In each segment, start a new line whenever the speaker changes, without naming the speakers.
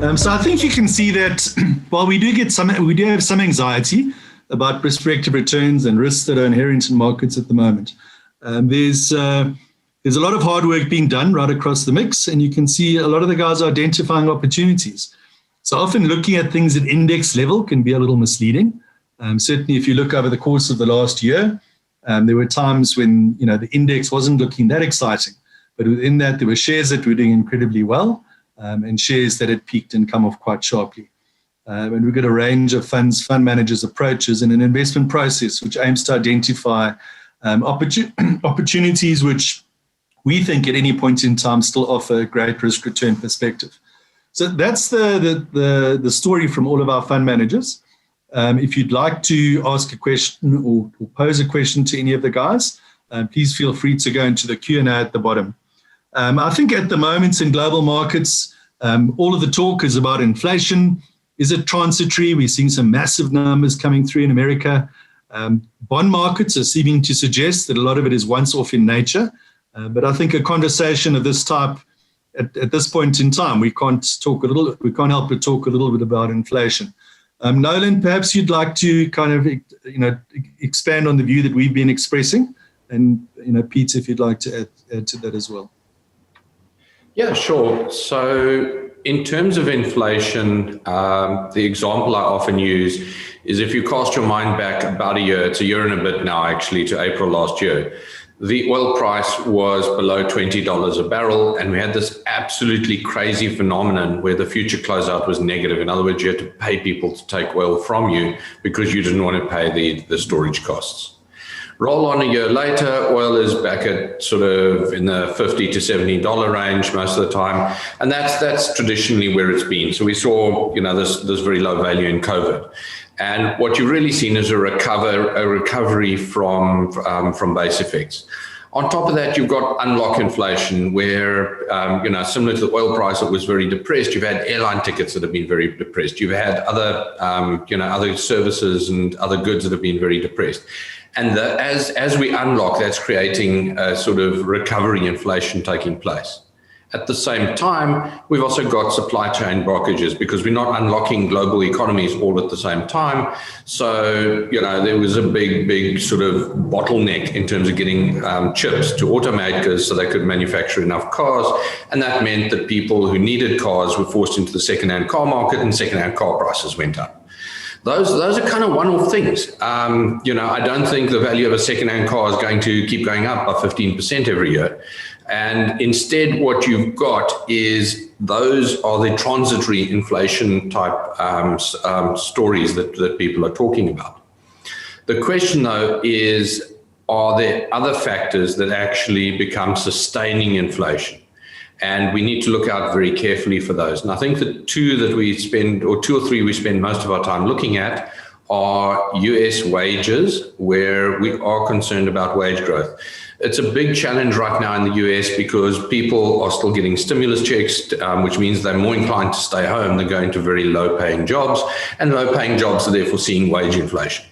So I think you can see that while we do have some anxiety about prospective returns and risks that are inherent in markets at the moment. There's a lot of hard work being done right across the mix, and you can see a lot of the guys are identifying opportunities. So often looking at things at index level can be a little misleading. Certainly if you look over the course of the last year, there were times when the index wasn't looking that exciting, but within that there were shares that were doing incredibly well, and shares that had peaked and come off quite sharply. And we've got a range of fund managers' approaches and an investment process which aims to identify opportunities which we think at any point in time still offer a great risk-return perspective. So that's the story from all of our fund managers. If you'd like to ask a question or pose a question to any of the guys, please feel free to go into the Q&A at the bottom. I think at the moment in global markets, all of the talk is about inflation. Is it transitory? We're seeing some massive numbers coming through in America. Bond markets are seeming to suggest that a lot of it is once-off in nature. But I think a conversation of this type at this point in time, we can't help but talk a little bit about inflation. Nolan, perhaps you'd like to kind of expand on the view that we've been expressing, and Pete, if you'd like to add to that as well.
Yeah, sure. So in terms of inflation, the example I often use is if you cast your mind back about a year, it's a year and a bit now actually, to April last year, the oil price was below $20 a barrel, and we had this absolutely crazy phenomenon where the future closeout was negative. In other words, you had to pay people to take oil from you because you didn't want to pay the storage costs. Roll on a year later, oil is back at sort of in the $50 to $70 range most of the time. And that's traditionally where it's been. So we saw, this very low value in COVID. And what you've really seen is a recovery from base effects. On top of that, you've got unlock inflation where, similar to the oil price, it was very depressed. You've had airline tickets that have been very depressed. You've had other services and other goods that have been very depressed. And as we unlock, that's creating a sort of recovery inflation taking place. At the same time, we've also got supply chain blockages because we're not unlocking global economies all at the same time. So, there was a big sort of bottleneck in terms of getting chips to automakers so they could manufacture enough cars. And that meant that people who needed cars were forced into the secondhand car market, and secondhand car prices went up. Those are kind of one-off things. I don't think the value of a secondhand car is going to keep going up by 15% every year. And instead, what you've got is those are the transitory inflation type stories that people are talking about. The question, though, is, are there other factors that actually become sustaining inflation? And we need to look out very carefully for those. And I think the two or three we spend most of our time looking at are US wages, where we are concerned about wage growth. It's a big challenge right now in the US because people are still getting stimulus checks, which means they're more inclined to stay home than go into very low-paying jobs, and low-paying jobs are therefore seeing wage inflation.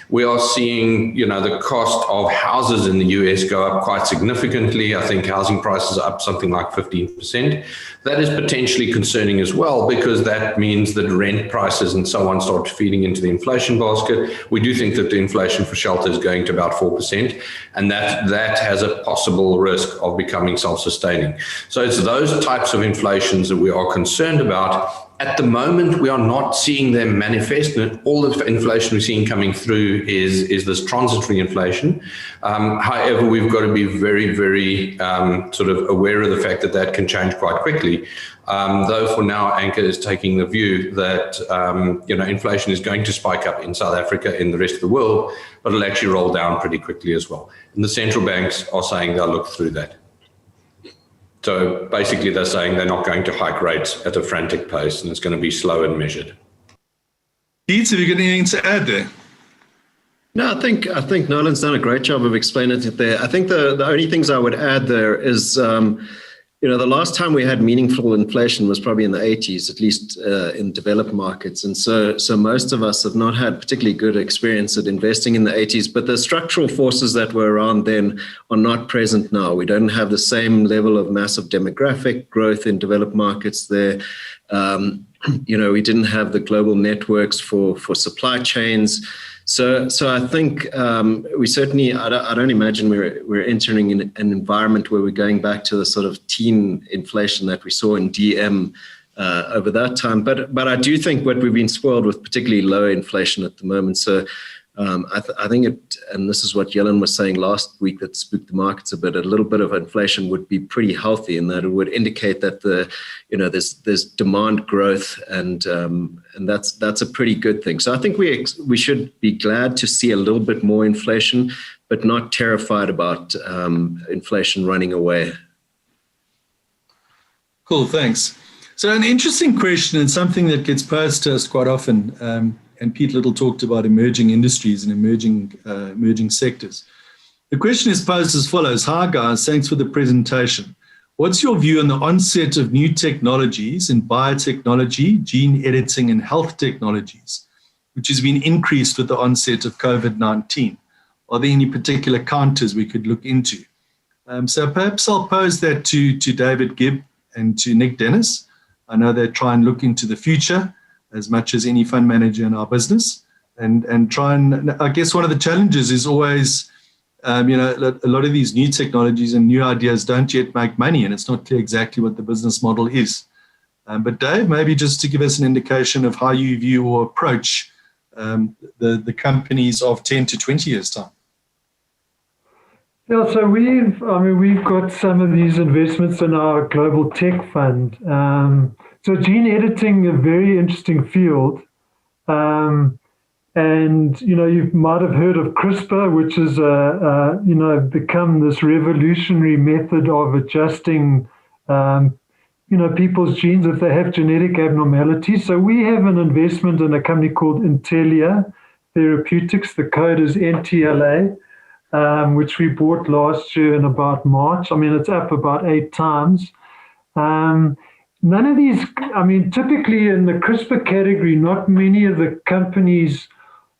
We are seeing, the cost of houses in the US go up quite significantly. I think housing prices are up something like 15%. That is potentially concerning as well, because that means that rent prices and so on start feeding into the inflation basket. We do think that the inflation for shelter is going to about 4%, and that has a possible risk of becoming self-sustaining. So it's those types of inflations that we are concerned about. At the moment, we are not seeing them manifest, and all the inflation we're seeing coming through is this transitory inflation. However, we've got to be very, very sort of aware of the fact that can change quite quickly. Though for now, Anchor is taking the view that inflation is going to spike up in South Africa, in the rest of the world, but it'll actually roll down pretty quickly as well. And the central banks are saying they'll look through that. So basically, they're saying they're not going to hike rates at a frantic pace, and it's going to be slow and measured.
Pete, have you got anything to add there?
No, I think Nolan's done a great job of explaining it there. I think the only things I would add there is, the last time we had meaningful inflation was probably in the 80s, at least in developed markets. And so most of us have not had particularly good experience at investing in the 80s, but the structural forces that were around then are not present now. We don't have the same level of massive demographic growth in developed markets there. We didn't have the global networks for supply chains. So I think we certainly, I don't imagine we're entering an environment where we're going back to the sort of teen inflation that we saw in DM over that time. But I do think what we've been spoiled with, particularly low inflation at the moment. So I think and this is what Yellen was saying last week that spooked the markets a bit, a little bit of inflation would be pretty healthy, in that it would indicate that there's demand growth, and that's a pretty good thing. So I think we should be glad to see a little bit more inflation, but not terrified about inflation running away.
Cool, thanks. So an interesting question, and something that gets posed to us quite often, and Pete Little talked about emerging industries and emerging sectors. The question is posed as follows. Hi guys, thanks for the presentation. What's your view on the onset of new technologies in biotechnology, gene editing and health technologies, which has been increased with the onset of COVID-19? Are there any particular counters we could look into? So perhaps I'll pose that to David Gibb and to Nick Dennis. I know they try and look into the future as much as any fund manager in our business, and try and, I guess one of the challenges is always, a lot of these new technologies and new ideas don't yet make money, and it's not clear exactly what the business model is. But Dave, maybe just to give us an indication of how you view or approach the companies of 10 to 20 years' time.
Yeah, so we've got some of these investments in our global tech fund. So gene editing, a very interesting field. And, you might have heard of CRISPR, which has, become this revolutionary method of adjusting, people's genes if they have genetic abnormalities. So we have an investment in a company called Intelia Therapeutics. The code is NTLA. Which we bought last year in about March. It's up about 8 times. None of these, typically in the CRISPR category, not many of the companies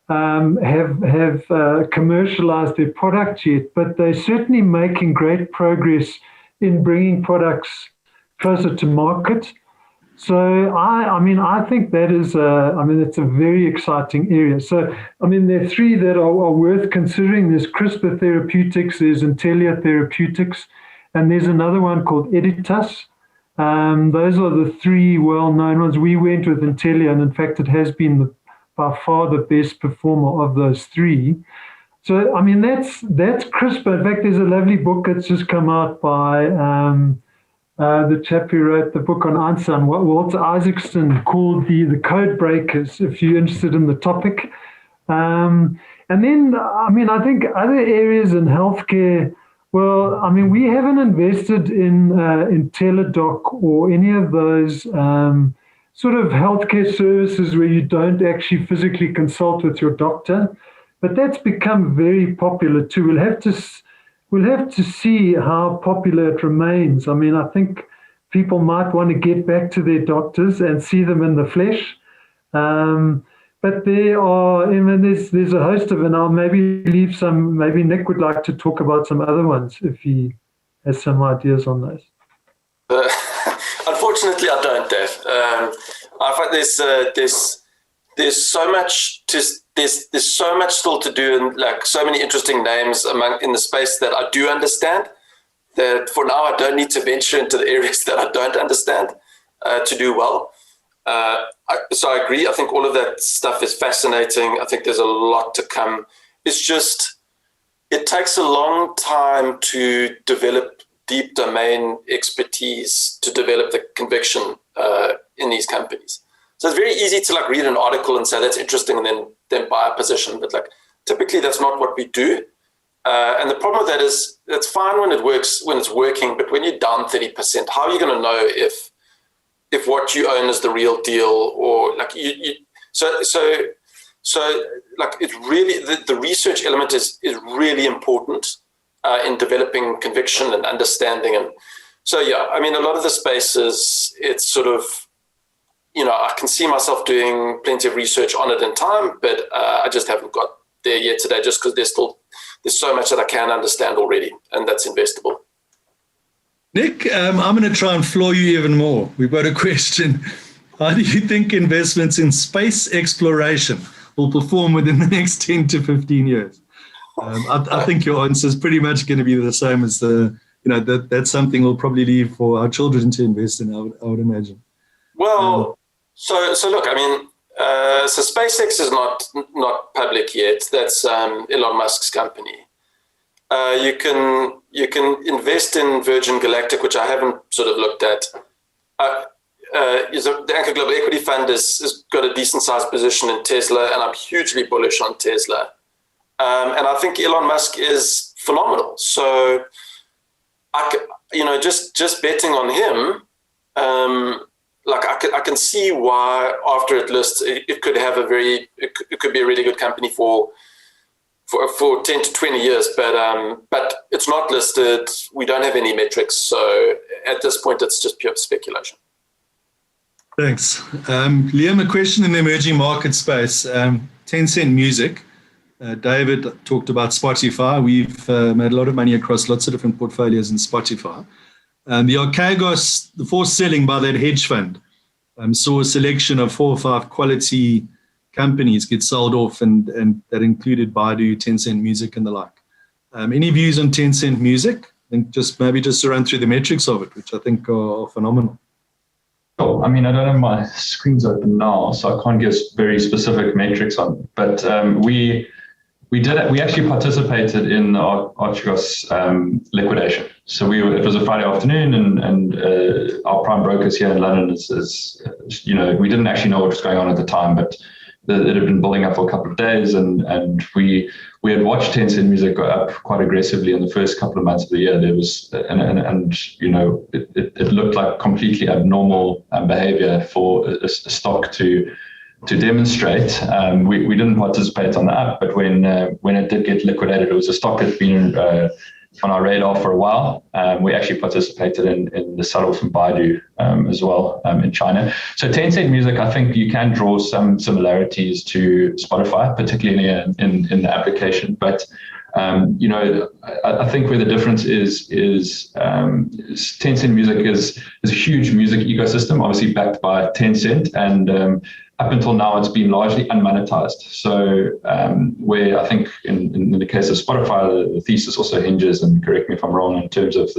have commercialized their product yet, but they're certainly making great progress in bringing products closer to market. So I think that is it's a very exciting area. So there are 3 that are worth considering. There's CRISPR Therapeutics, there's Intelia Therapeutics, and there's another one called Editas. Those are the 3 well-known ones. We went with Intelia, and in fact, it has been by far the best performer of those 3. So that's CRISPR. In fact, there's a lovely book that's just come out by the chap who wrote the book on Einstein, Walter Isaacson, called the Code Breakers, if you're interested in the topic. And then, I think other areas in healthcare, we haven't invested in Teladoc or any of those sort of healthcare services where you don't actually physically consult with your doctor. But that's become very popular too. We'll have to see how popular it remains. I think people might want to get back to their doctors and see them in the flesh. But there are, there's a host of, and I'll maybe leave some, maybe Nick would like to talk about some other ones if he has some ideas on those.
Unfortunately, I don't, Dave. I find there's so much there's so much still to do, and so many interesting names in the space that I do understand, that for now I don't need to venture into the areas that I don't understand to do well. So I agree. I think all of that stuff is fascinating. I think there's a lot to come. It's just, it takes a long time to develop deep domain expertise, to develop the conviction in these companies. So it's very easy to read an article and say that's interesting and then buy a position. But typically that's not what we do. And the problem with that is it's fine when it works, when it's working, but when you're down 30%, how are you going to know if what you own is the real deal, or it's really, the research element is really important in developing conviction and understanding. And so, yeah, a lot of the spaces, it's sort of, I can see myself doing plenty of research on it in time, but I just haven't got there yet today, just because there's so much that I can understand already, and that's investable.
Nick, I'm going to try and floor you even more. We've got a question. How do you think investments in space exploration will perform within the next 10 to 15 years? I think your answer is pretty much going to be the same as that's something we'll probably leave for our children to invest in, I would imagine.
Well, so look, I mean, so SpaceX is not public yet. That's Elon Musk's company. You can invest in Virgin Galactic, which I haven't sort of looked at. The Anchor Global Equity Fund has got a decent sized position in Tesla, and I'm hugely bullish on Tesla. And I think Elon Musk is phenomenal. So, just betting on him, I can see why after it lists, it could have it could be a really good company for 10 to 20 years, but it's not listed. We don't have any metrics. So at this point, it's just pure speculation.
Thanks. Liam, a question in the emerging market space. Tencent Music. David talked about Spotify. We've made a lot of money across lots of different portfolios in Spotify. The Archegos, the forced selling by that hedge fund, saw a selection of 4 or 5 quality companies get sold off, and that included Baidu, Tencent Music, and the like. Any views on Tencent Music? I think just to run through the metrics of it, which I think are phenomenal.
Oh, I mean, I don't have my screens open now, so I can't give very specific metrics on it. But we actually participated in the Archegos liquidation. So it was a Friday afternoon, and our prime brokers here in London we didn't actually know what was going on at the time, but it had been building up for a couple of days, and we had watched Tencent Music go up quite aggressively in the first couple of months of the year. There was it looked like completely abnormal behavior for a stock to demonstrate. We didn't participate on the up, but when it did get liquidated, it was a stock that's been on our radar for a while. We actually participated in the sell from Baidu as well in China. So Tencent Music, I think you can draw some similarities to Spotify, particularly in the application. But I think where the difference is Tencent Music is a huge music ecosystem, obviously backed by Tencent, and up until now, it's been largely unmonetized. So where I think in the case of Spotify, the thesis also hinges, and correct me if I'm wrong, in terms of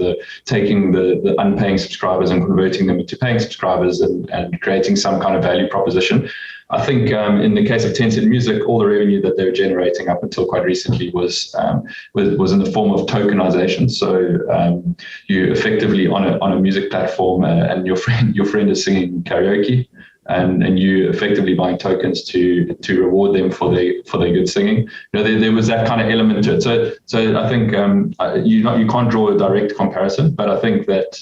taking the unpaying subscribers and converting them into paying subscribers and creating some kind of value proposition. I think in the case of Tencent Music, all the revenue that they were generating up until quite recently was in the form of tokenization. So you effectively on a music platform, and your friend is singing karaoke. And you effectively buying tokens to reward them for their good singing. There was that kind of element to it. So I think you can't draw a direct comparison, but I think that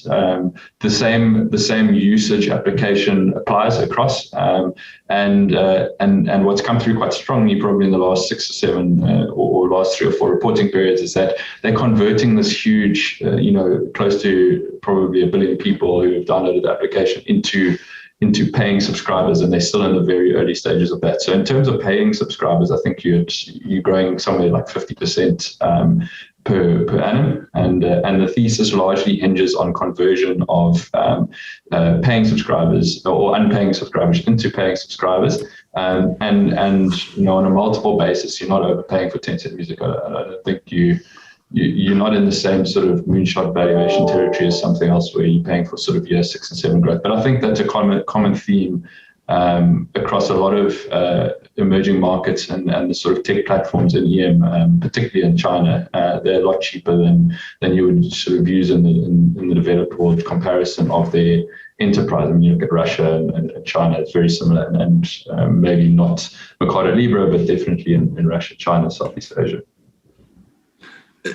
the same usage application applies across. And what's come through quite strongly, probably in the last 6 or 7 or last 3 or 4 reporting periods, is that they're converting this huge, close to probably 1 billion people who have downloaded the application into paying subscribers, and they're still in the very early stages of that. So in terms of paying subscribers, I think you're growing somewhere like 50% per annum, and the thesis largely hinges on conversion of paying subscribers or unpaying subscribers into paying subscribers, and on a multiple basis, you're not overpaying for Tencent Music. I don't think you're not in the same sort of moonshot valuation territory as something else where you're paying for sort of year 6 and 7 growth. But I think that's a common theme across a lot of emerging markets and the sort of tech platforms in EM, particularly in China. They're a lot cheaper than you would sort of use in the developed world comparison of their enterprise. I mean, you look at Russia and China, it's very similar, and maybe not Mercado Libre, but definitely in Russia, China, Southeast Asia.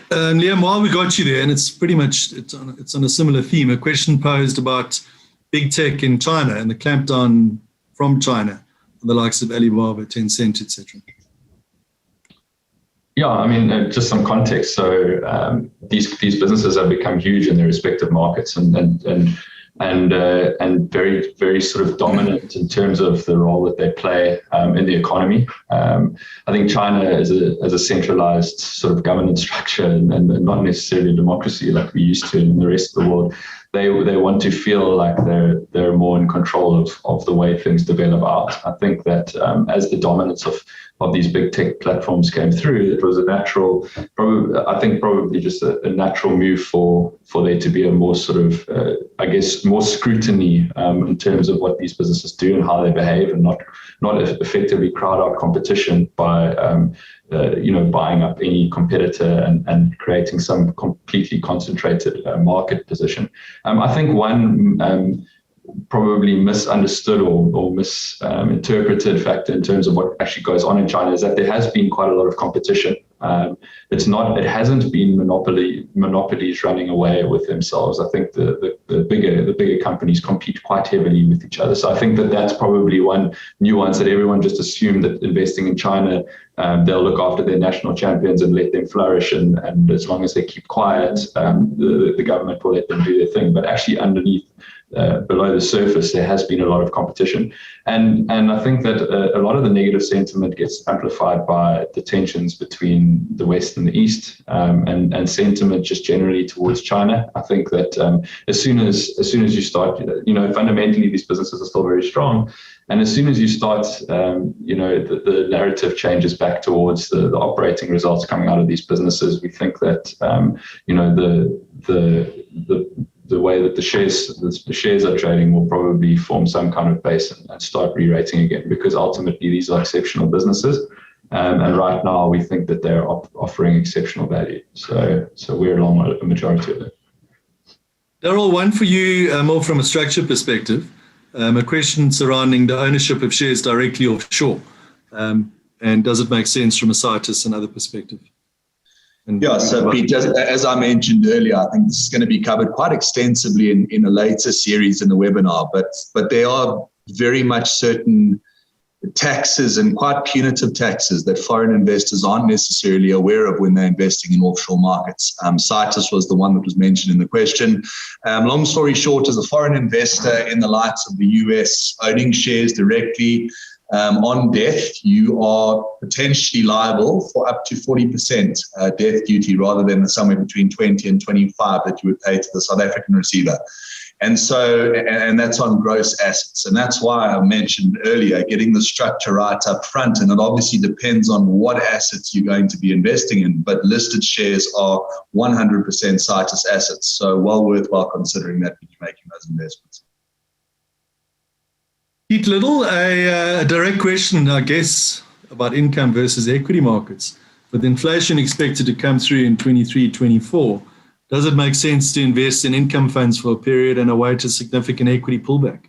Liam, while we got you there, and it's pretty much it's on a similar theme, a question posed about big tech in China and the clampdown from China, the likes of Alibaba, Tencent, etc.
Yeah, I mean, just some context. So these businesses have become huge in their respective markets, and and very, very sort of dominant in terms of the role that they play in the economy. I think China as a centralized sort of governance structure and not necessarily a democracy like we used to in the rest of the world, they want to feel like they're more in control of the way things develop out. I think that as the dominance of these big tech platforms came through, it was a natural, probably just a natural move for there to be a more sort of, I guess, more scrutiny in terms of what these businesses do and how they behave, and not effectively crowd out competition by buying up any competitor and creating some completely concentrated market position. I think one probably misunderstood or misinterpreted factor in terms of what actually goes on in China is that there has been quite a lot of competition. It hasn't been monopolies running away with themselves. I think the bigger companies compete quite heavily with each other. So I think that's probably one nuance, that everyone just assumed that investing in China, they'll look after their national champions and let them flourish, and as long as they keep quiet, the government will let them do their thing. But actually underneath, below the surface, there has been a lot of competition, and I think that a lot of the negative sentiment gets amplified by the tensions between the West and the East, and sentiment just generally towards China. I think that as soon as you start, fundamentally these businesses are still very strong, and as soon as you start, the narrative changes back towards the operating results coming out of these businesses. We think that the way that the shares are trading will probably form some kind of base and start re-rating again, because ultimately these are exceptional businesses, and right now we think that they're offering exceptional value. So we're along a majority of it.
Daryl, one for you, more from a structure perspective, a question surrounding the ownership of shares directly offshore, and does it make sense from a Citus and other perspective?
Yeah, so Pete, as I mentioned earlier, I think this is going to be covered quite extensively in a later series in the webinar, but there are very much certain taxes and quite punitive taxes that foreign investors aren't necessarily aware of when they're investing in offshore markets. Citus was the one that was mentioned in the question. Long story short, as a foreign investor in the likes of the US owning shares directly, on death, you are potentially liable for up to 40% death duty, rather than somewhere between 20 and 25 that you would pay to the South African receiver. And that's on gross assets. And that's why I mentioned earlier, getting the structure right up front. And it obviously depends on what assets you're going to be investing in, but listed shares are 100% Citus assets. So well worthwhile considering that when you're making those investments.
Pete Little, a direct question, I guess, about income versus equity markets. With inflation expected to come through in 23-24, does it make sense to invest in income funds for a period and await a significant equity pullback?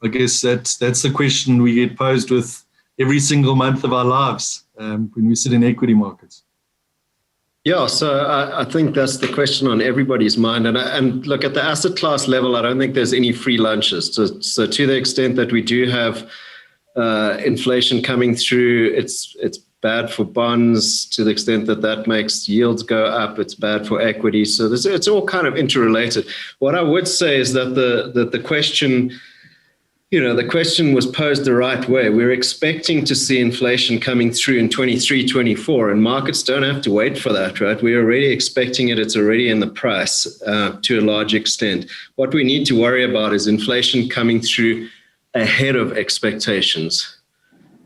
I guess that's the question we get posed with every single month of our lives when we sit in equity markets.
Yeah, so I think that's the question on everybody's mind. And look, at the asset class level, I don't think there's any free lunches. So to the extent that we do have inflation coming through, it's bad for bonds. To the extent that makes yields go up, it's bad for equity. So it's all kind of interrelated. What I would say is that the question, the question was posed the right way. We're expecting to see inflation coming through in 23-24, and markets don't have to wait for that, right? We're already expecting it. It's already in the price to a large extent. What we need to worry about is inflation coming through ahead of expectations.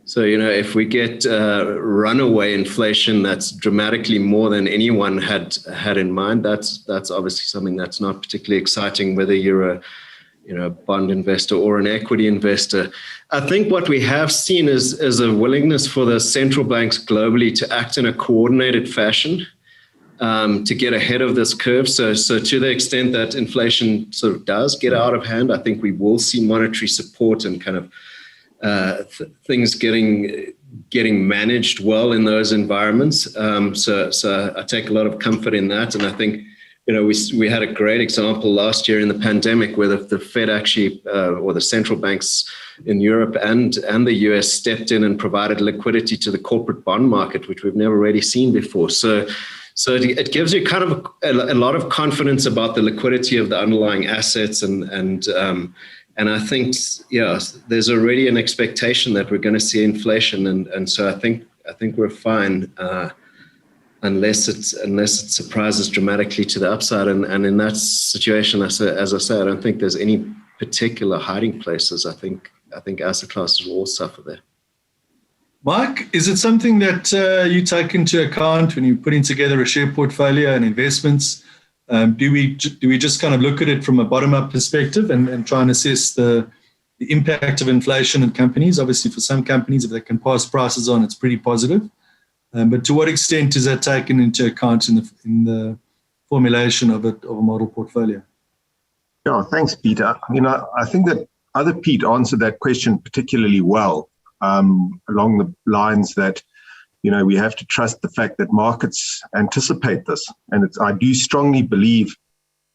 So, if we get runaway inflation that's dramatically more than anyone had in mind, that's obviously something that's not particularly exciting, whether you're a bond investor or an equity investor. I think what we have seen is a willingness for the central banks globally to act in a coordinated fashion to get ahead of this curve. So to the extent that inflation sort of does get out of hand, I think we will see monetary support and kind of things getting managed well in those environments. So I take a lot of comfort in that, and I think we had a great example last year in the pandemic where the Fed actually, or the central banks in Europe and the US stepped in and provided liquidity to the corporate bond market, which we've never really seen before. So So it gives you kind of a lot of confidence about the liquidity of the underlying assets, and I think there's already an expectation that we're going to see inflation, and so I think we're fine unless it surprises dramatically to the upside, and in that situation, as I say, I don't think there's any particular hiding places. I think asset classes will all suffer there.
Mike, is it something that you take into account when you're putting together a share portfolio and investments? Do we just kind of look at it from a bottom-up perspective and try and assess the impact of inflation on companies? Obviously, for some companies, if they can pass prices on, it's pretty positive. But to what extent is that taken into account in the formulation of a model portfolio?
Yeah, thanks, Peter. I think that other Pete answered that question particularly well, along the lines that, we have to trust the fact that markets anticipate this. And I do strongly believe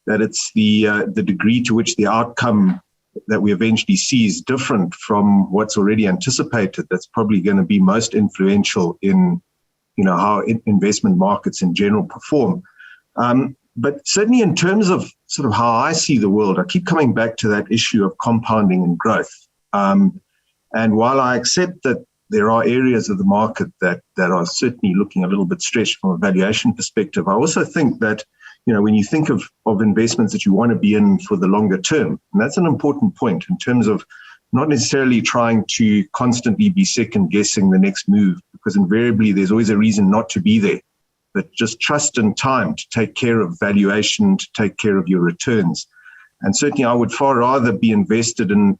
that it's the degree to which the outcome that we eventually see is different from what's already anticipated that's probably going to be most influential in, how investment markets in general perform. But certainly in terms of sort of how I see the world, I keep coming back to that issue of compounding and growth. And while I accept that there are areas of the market that are certainly looking a little bit stretched from a valuation perspective, I also think that, when you think of investments that you want to be in for the longer term, and that's an important point in terms of not necessarily trying to constantly be second guessing the next move, because invariably there's always a reason not to be there, but just trust and time to take care of valuation, to take care of your returns. And certainly I would far rather be invested in,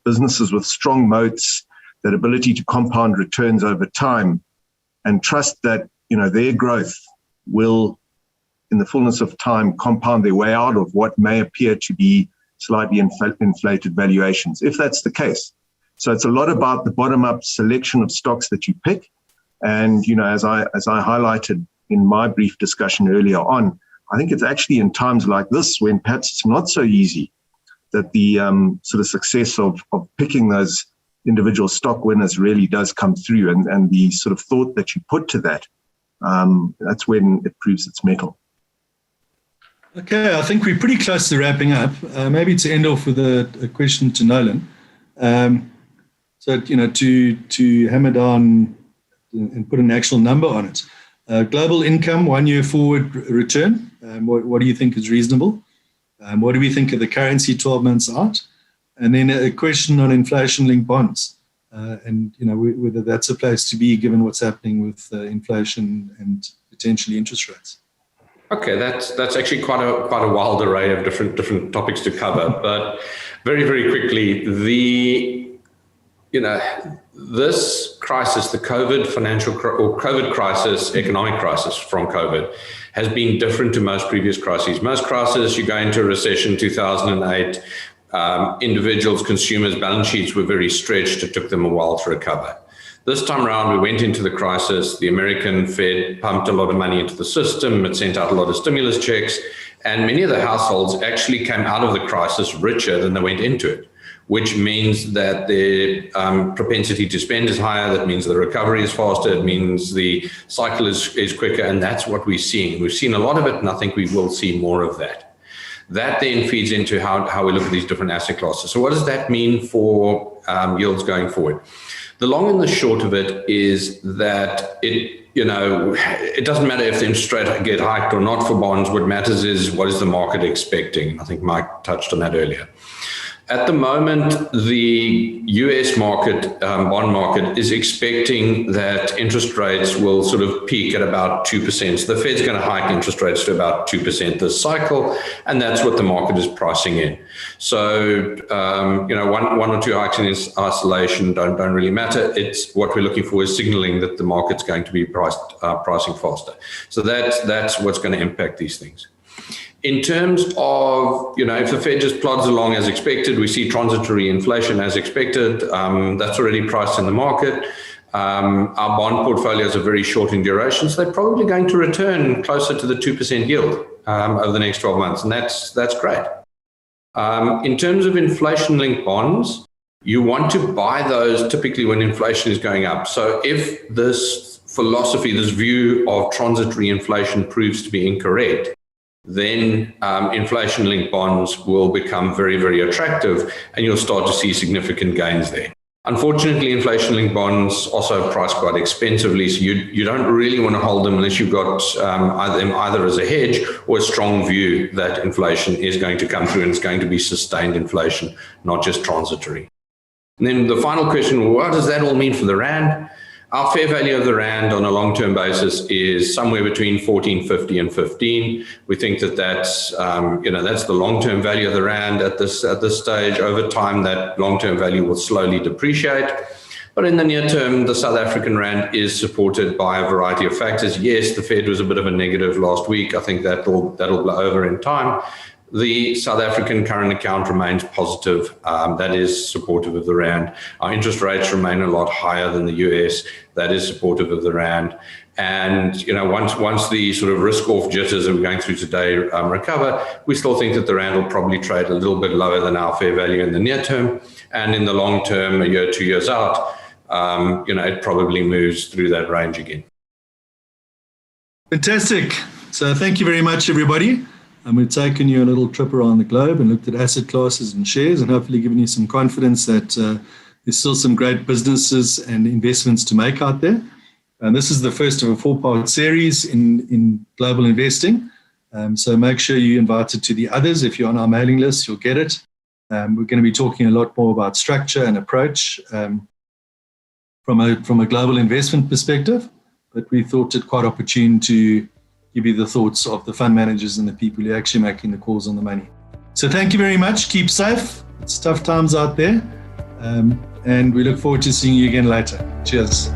businesses with strong moats, that ability to compound returns over time, and trust that, their growth will, in the fullness of time, compound their way out of what may appear to be slightly inflated valuations, if that's the case. So it's a lot about the bottom-up selection of stocks that you pick. And, as I highlighted in my brief discussion earlier on, I think it's actually in times like this when perhaps it's not so easy that the sort of success of picking those individual stock winners really does come through, and the sort of thought that you put to that, that's when it proves its mettle.
Okay, I think we're pretty close to wrapping up. Maybe to end off with a question to Nolan. So, to hammer down and put an actual number on it. Global income, 1 year forward return, what do you think is reasonable? What do we think of the currency 12 months out? And then a question on inflation-linked bonds, and whether that's a place to be given what's happening with inflation and potentially interest rates.
Okay, that's actually quite a wild array of different topics to cover. But very, very quickly, this crisis, the COVID crisis, economic crisis from COVID, has been different to most previous crises. Most crises, you go into a recession, 2008. Individuals, consumers' balance sheets were very stretched. It took them a while to recover. This time around, we went into the crisis. The American Fed pumped a lot of money into the system. It sent out a lot of stimulus checks. And many of the households actually came out of the crisis richer than they went into it, which means that their propensity to spend is higher. That means the recovery is faster. It means the cycle is quicker. And that's what we're seeing. We've seen a lot of it, and I think we will see more of that. That then feeds into how we look at these different asset classes. So what does that mean for yields going forward? The long and the short of it is that it doesn't matter if the interest rate get hiked or not for bonds. What matters is what is the market expecting. I think Mike touched on that earlier. At the moment, the US market, bond market, is expecting that interest rates will sort of peak at about 2%. So the Fed's going to hike interest rates to about 2% this cycle, and that's what the market is pricing in. So, one or two hikes in isolation don't really matter. It's what we're looking for is signaling that the market's going to be pricing faster. So that's what's going to impact these things. In terms of, if the Fed just plods along as expected, we see transitory inflation as expected. That's already priced in the market. Our bond portfolios are very short in duration, so they're probably going to return closer to the 2% yield over the next 12 months, and that's great. In terms of inflation-linked bonds, you want to buy those typically when inflation is going up. So if this philosophy, this view of transitory inflation proves to be incorrect, then inflation-linked bonds will become very, very attractive, and you'll start to see significant gains there. Unfortunately, inflation-linked bonds also priced quite expensively, so you don't really want to hold them unless you've got them either as a hedge or a strong view that inflation is going to come through and it's going to be sustained inflation, not just transitory. And then the final question, what does that all mean for the Rand? Our fair value of the Rand on a long-term basis is somewhere between 14.50 and 15. We think that that's the long-term value of the Rand at this stage. Over time, that long-term value will slowly depreciate. But in the near term, the South African Rand is supported by a variety of factors. Yes, the Fed was a bit of a negative last week. I think that'll blow over in time. The South African current account remains positive. That is supportive of the Rand. Our interest rates remain a lot higher than the US. That is supportive of the Rand. And once the sort of risk-off jitters that we're going through today recover, we still think that the Rand will probably trade a little bit lower than our fair value in the near term. And in the long term, a year, 2 years out, it probably moves through that range again.
Fantastic. So thank you very much, everybody. And we've taken you a little trip around the globe and looked at asset classes and shares, and hopefully given you some confidence that there's still some great businesses and investments to make out there. And this is the first of a 4-part series in global investing. So make sure you invite it to the others. If you're on our mailing list, you'll get it. We're going to be talking a lot more about structure and approach from a global investment perspective. But we thought it quite opportune to give you the thoughts of the fund managers and the people who are actually making the calls on the money. So thank you very much. Keep safe. It's tough times out there. And we look forward to seeing you again later. Cheers.